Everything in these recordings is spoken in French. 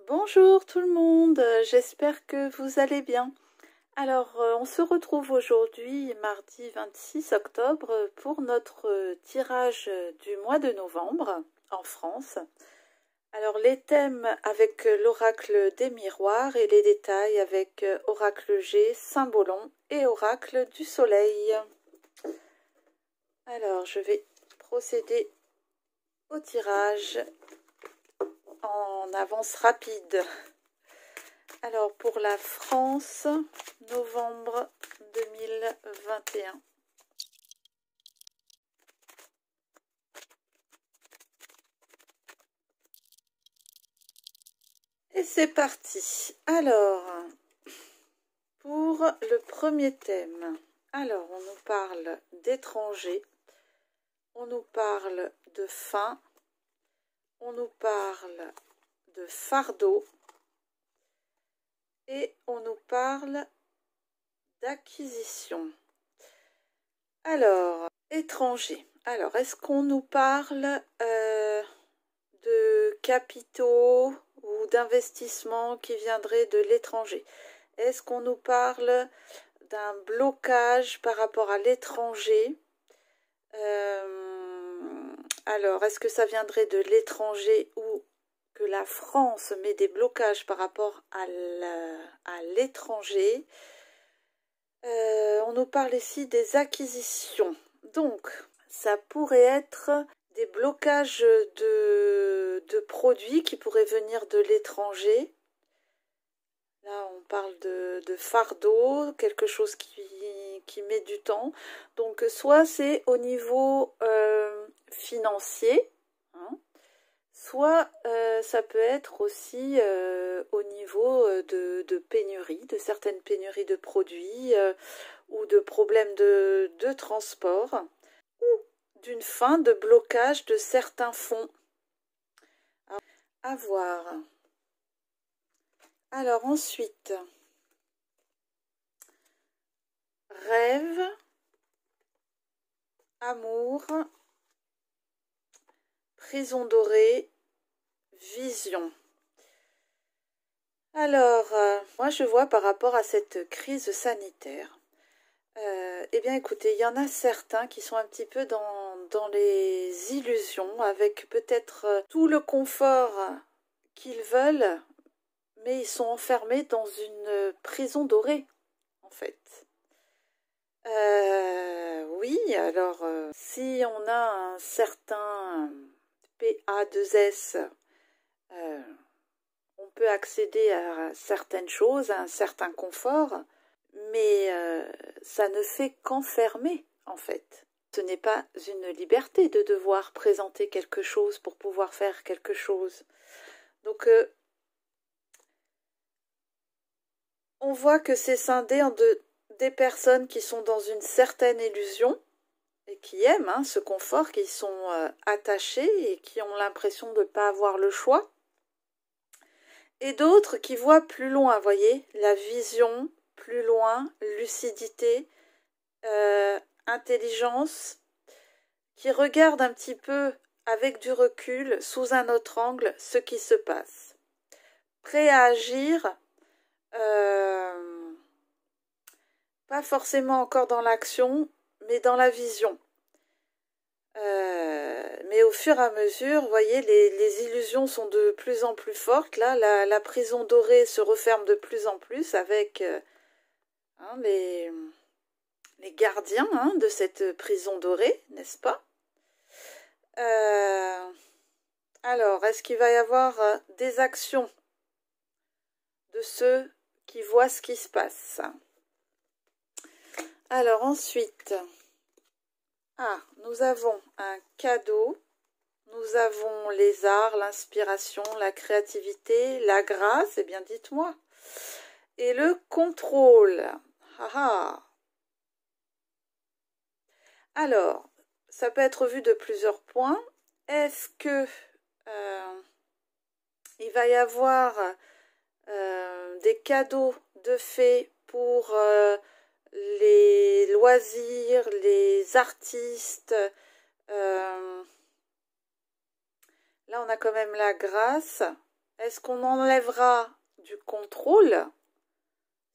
Bonjour tout le monde, j'espère que vous allez bien. Alors, on se retrouve aujourd'hui, mardi 26 octobre, pour notre tirage du mois de novembre en France. Alors, les thèmes avec l'oracle des miroirs et les détails avec oracle G, Saint-Bolon et oracle du soleil. Alors, je vais procéder au tirage en avance rapide. Alors pour la France, novembre 2021. Et c'est parti. Alors, pour le premier thème, alors on nous parle d'étrangers, on nous parle de fin, on nous parle de fardeau, et on nous parle d'acquisition. Alors, étranger. Alors, est-ce qu'on nous parle de capitaux ou d'investissements qui viendraient de l'étranger? Est-ce qu'on nous parle d'un blocage par rapport à l'étranger? Alors, est-ce que ça viendrait de l'étranger ou que la France met des blocages par rapport à l'étranger? On nous parle ici des acquisitions. Donc, ça pourrait être des blocages de produits qui pourraient venir de l'étranger. Là, on parle de fardeau, quelque chose qui met du temps. Donc, soit c'est au niveau financier, hein, soit ça peut être aussi au niveau de pénurie, de certaines pénuries de produits ou de problèmes de transport ou d'une fin de blocage de certains fonds. À voir. Alors ensuite, rêve, amour, prison dorée, vision. Alors, moi je vois par rapport à cette crise sanitaire, eh bien écoutez, il y en a certains qui sont un petit peu dans les illusions, avec peut-être tout le confort qu'ils veulent, mais ils sont enfermés dans une prison dorée, en fait. Oui, alors, si on a un certain PA2S, on peut accéder à certaines choses, à un certain confort, mais ça ne fait qu'enfermer, en fait. Ce n'est pas une liberté de devoir présenter quelque chose pour pouvoir faire quelque chose. Donc, on voit que c'est scindé en des personnes qui sont dans une certaine illusion et qui aiment ce confort, qui sont attachés et qui ont l'impression de ne pas avoir le choix. Et d'autres qui voient plus loin, voyez, la vision, plus loin, lucidité, intelligence, qui regardent un petit peu avec du recul, sous un autre angle, ce qui se passe. Prêt à agir, pas forcément encore dans l'action, mais dans la vision. Mais au fur et à mesure, vous voyez, les illusions sont de plus en plus fortes. Là, la prison dorée se referme de plus en plus avec les gardiens de cette prison dorée, n'est-ce pas? Alors, est-ce qu'il va y avoir des actions de ceux qui voient ce qui se passe? Alors ensuite, nous avons un cadeau, nous avons les arts, l'inspiration, la créativité, la grâce, eh bien dites-moi, et le contrôle. Alors, ça peut être vu de plusieurs points. Est-ce que il va y avoir des cadeaux de fées pour les loisirs, les artistes? Là, on a quand même la grâce. Est-ce qu'on enlèvera du contrôle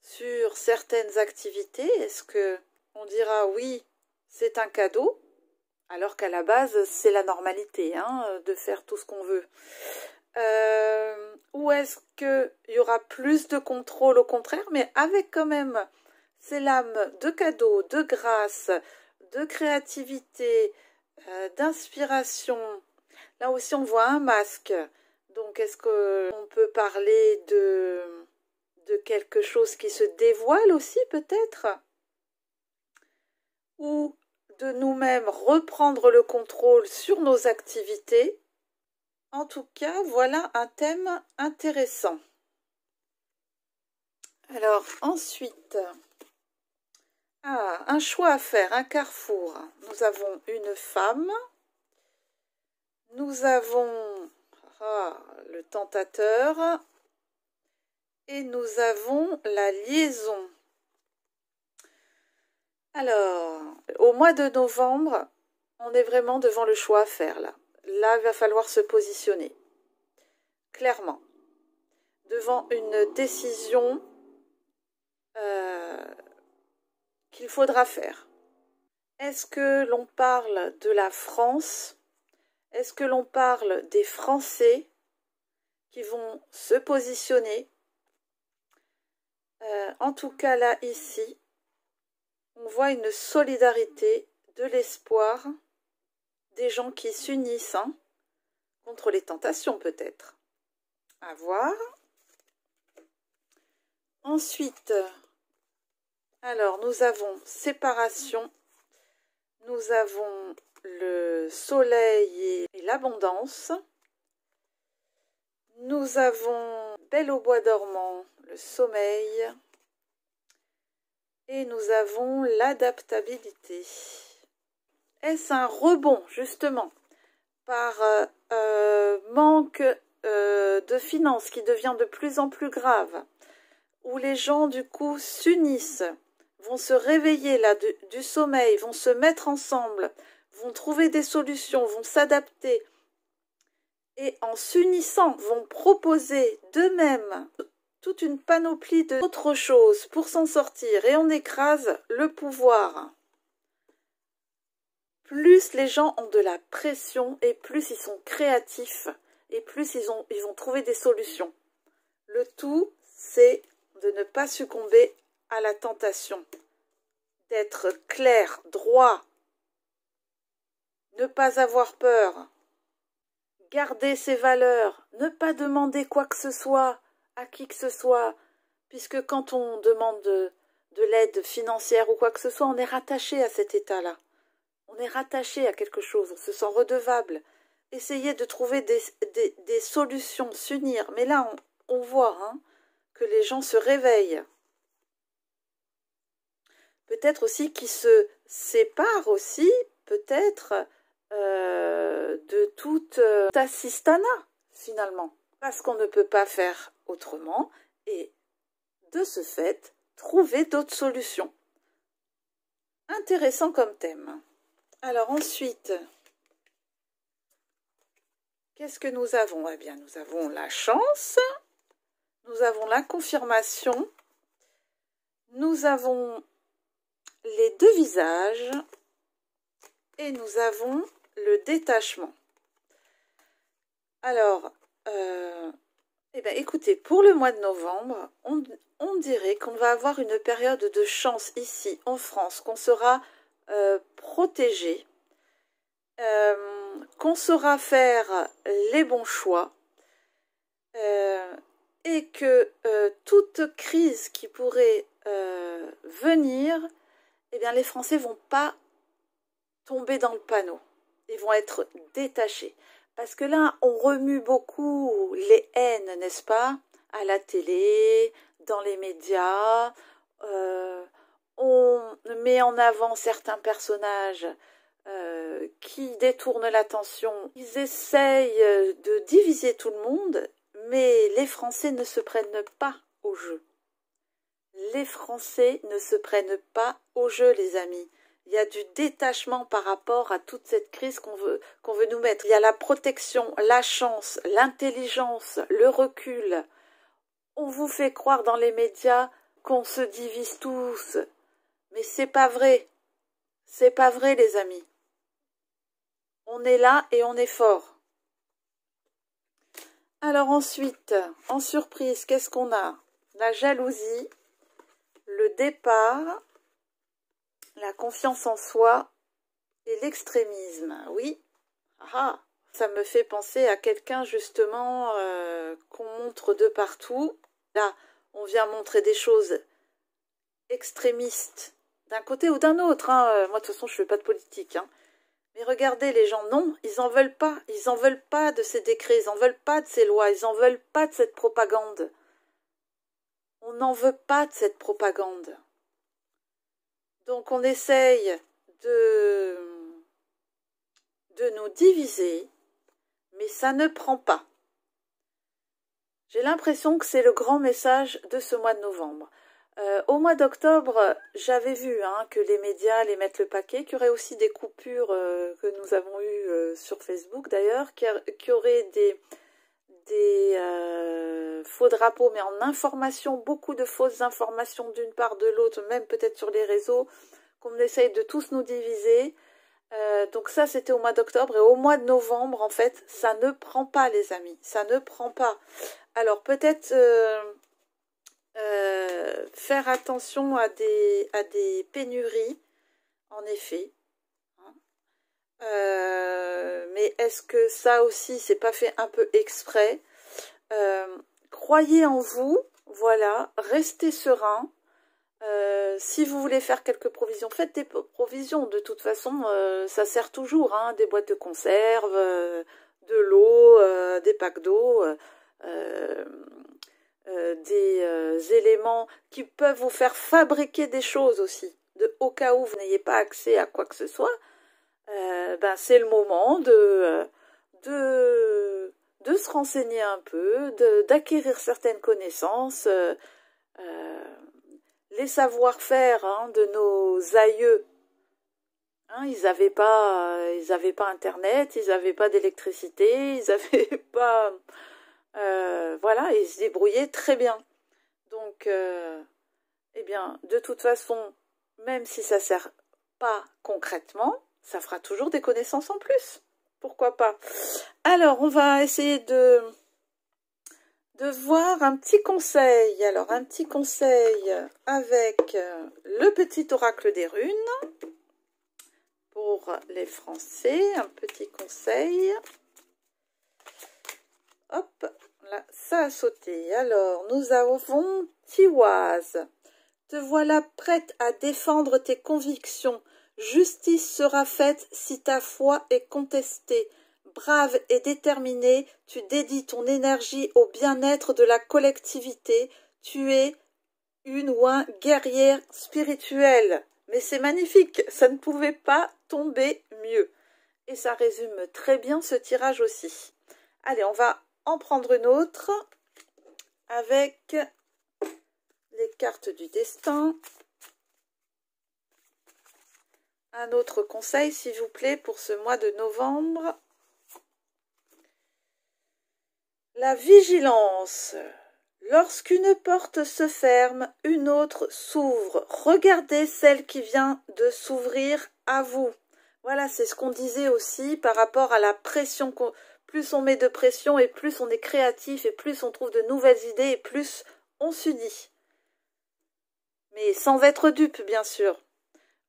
sur certaines activités? Est-ce qu'on dira oui, c'est un cadeau, alors qu'à la base, c'est la normalité hein, de faire tout ce qu'on veut? Ou est-ce qu'il y aura plus de contrôle au contraire, mais avec quand même ces lames de cadeaux, de grâce, de créativité, d'inspiration? Là aussi, on voit un masque. Donc, est-ce qu'on peut parler de quelque chose qui se dévoile aussi, peut-être? Ou de nous-mêmes reprendre le contrôle sur nos activités? En tout cas, voilà un thème intéressant. Alors, ensuite, un choix à faire, un carrefour. Nous avons une femme. Nous avons le tentateur. Et nous avons la liaison. Alors, au mois de novembre, on est vraiment devant le choix à faire là. Là, il va falloir se positionner. Clairement. Devant une décision qu'il faudra faire. Est-ce que l'on parle de la France? Est-ce que l'on parle des Français qui vont se positionner? En tout cas, là, ici, on voit une solidarité, de l'espoir, des gens qui s'unissent hein, contre les tentations peut-être. À voir. Ensuite, alors nous avons séparation, nous avons le soleil et l'abondance, nous avons belle au bois dormant, le sommeil, et nous avons l'adaptabilité. Est-ce un rebond, justement, par manque de finances qui devient de plus en plus grave, où les gens, du coup, s'unissent, vont se réveiller là du sommeil, vont se mettre ensemble, vont trouver des solutions, vont s'adapter, et en s'unissant, vont proposer d'eux-mêmes toute une panoplie d'autres choses pour s'en sortir, et on écrase le pouvoir. Plus les gens ont de la pression et plus ils sont créatifs et plus ils vont trouver des solutions. Le tout, c'est de ne pas succomber à la tentation, d'être clair, droit, ne pas avoir peur, garder ses valeurs, ne pas demander quoi que ce soit à qui que ce soit, puisque quand on demande de l'aide financière ou quoi que ce soit, on est rattaché à cet état-là. On est rattaché à quelque chose, on se sent redevable. Essayez de trouver des solutions, s'unir. Mais là, on voit hein, que les gens se réveillent. Peut-être aussi qu'ils se séparent aussi, peut-être, de toute assistana, finalement. Parce qu'on ne peut pas faire autrement. Et de ce fait, trouver d'autres solutions. Intéressant comme thème. Alors ensuite, qu'est-ce que nous avons? Eh bien, nous avons la chance, nous avons la confirmation, nous avons les deux visages et nous avons le détachement. Alors, eh bien, écoutez, pour le mois de novembre, on dirait qu'on va avoir une période de chance ici en France, qu'on sera protégé, qu'on saura faire les bons choix et que toute crise qui pourrait venir, eh bien les Français vont pas tomber dans le panneau, ils vont être détachés. Parce que là, on remue beaucoup les haines, n'est-ce pas? À la télé, dans les médias, on met en avant certains personnages qui détournent l'attention. Ils essayent de diviser tout le monde, mais les Français ne se prennent pas au jeu. Les Français ne se prennent pas au jeu, les amis. Il y a du détachement par rapport à toute cette crise qu'on veut nous mettre. Il y a la protection, la chance, l'intelligence, le recul. On vous fait croire dans les médias qu'on se divise tous. Mais c'est pas vrai. C'est pas vrai, les amis. On est là et on est fort. Alors ensuite, en surprise, qu'est-ce qu'on a? La jalousie, le départ, la confiance en soi et l'extrémisme. Oui, ah, ça me fait penser à quelqu'un justement qu'on montre de partout. Là, on vient montrer des choses extrémistes d'un côté ou d'un autre. Hein. Moi, de toute façon, je ne fais pas de politique. Hein. Mais regardez, les gens, non, ils n'en veulent pas. Ils n'en veulent pas de ces décrets, ils n'en veulent pas de ces lois, ils n'en veulent pas de cette propagande. On n'en veut pas de cette propagande. Donc on essaye de nous diviser, mais ça ne prend pas. J'ai l'impression que c'est le grand message de ce mois de novembre. Au mois d'octobre, j'avais vu que les médias allaient mettre le paquet, qu'il y aurait aussi des coupures que nous avons eues sur Facebook d'ailleurs, qu'il y aurait des faux drapeaux, mais en information, beaucoup de fausses informations d'une part, de l'autre, même peut-être sur les réseaux, qu'on essaye de tous nous diviser. Donc ça, c'était au mois d'octobre. Et au mois de novembre, en fait, ça ne prend pas, les amis. Ça ne prend pas. Alors, peut-être faire attention à des pénuries, en effet. Mais est-ce que ça aussi, c'est pas fait un peu exprès? Croyez en vous, voilà, restez serein. Si vous voulez faire quelques provisions, faites des provisions. De toute façon, ça sert toujours, hein, des boîtes de conserve, de l'eau, des packs d'eau, des éléments qui peuvent vous faire fabriquer des choses aussi. Au cas où vous n'ayez pas accès à quoi que ce soit, c'est le moment de se renseigner un peu, d'acquérir certaines connaissances, les savoir-faire de nos aïeux. Ils n'avaient pas Internet, ils n'avaient pas d'électricité, ils n'avaient pas... voilà, ils se débrouillaient très bien. Donc, eh bien, de toute façon, même si ça ne sert pas concrètement, ça fera toujours des connaissances en plus. Pourquoi pas? Alors, on va essayer de voir un petit conseil. Alors, un petit conseil avec le petit oracle des runes. Pour les Français, un petit conseil. Hop, là, ça a sauté. Alors, nous avons Tiwaz. Te voilà prête à défendre tes convictions. Justice sera faite si ta foi est contestée. Brave et déterminée, tu dédies ton énergie au bien-être de la collectivité. Tu es une ou un guerrière spirituelle. Mais c'est magnifique, ça ne pouvait pas tomber mieux. Et ça résume très bien ce tirage aussi. Allez, on va en prendre une autre avec les cartes du destin. Un autre conseil, s'il vous plaît, pour ce mois de novembre. La vigilance. Lorsqu'une porte se ferme, une autre s'ouvre. Regardez celle qui vient de s'ouvrir à vous. Voilà, c'est ce qu'on disait aussi par rapport à la pression. Plus on met de pression et plus on est créatif et plus on trouve de nouvelles idées et plus on s'unit. Mais sans être dupe, bien sûr.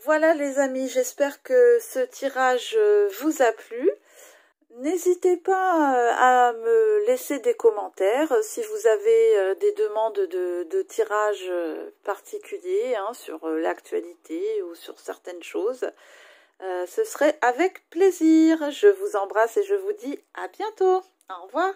Voilà les amis, j'espère que ce tirage vous a plu. N'hésitez pas à me laisser des commentaires si vous avez des demandes de tirage particuliers sur l'actualité ou sur certaines choses. Ce serait avec plaisir. Je vous embrasse et je vous dis à bientôt. Au revoir.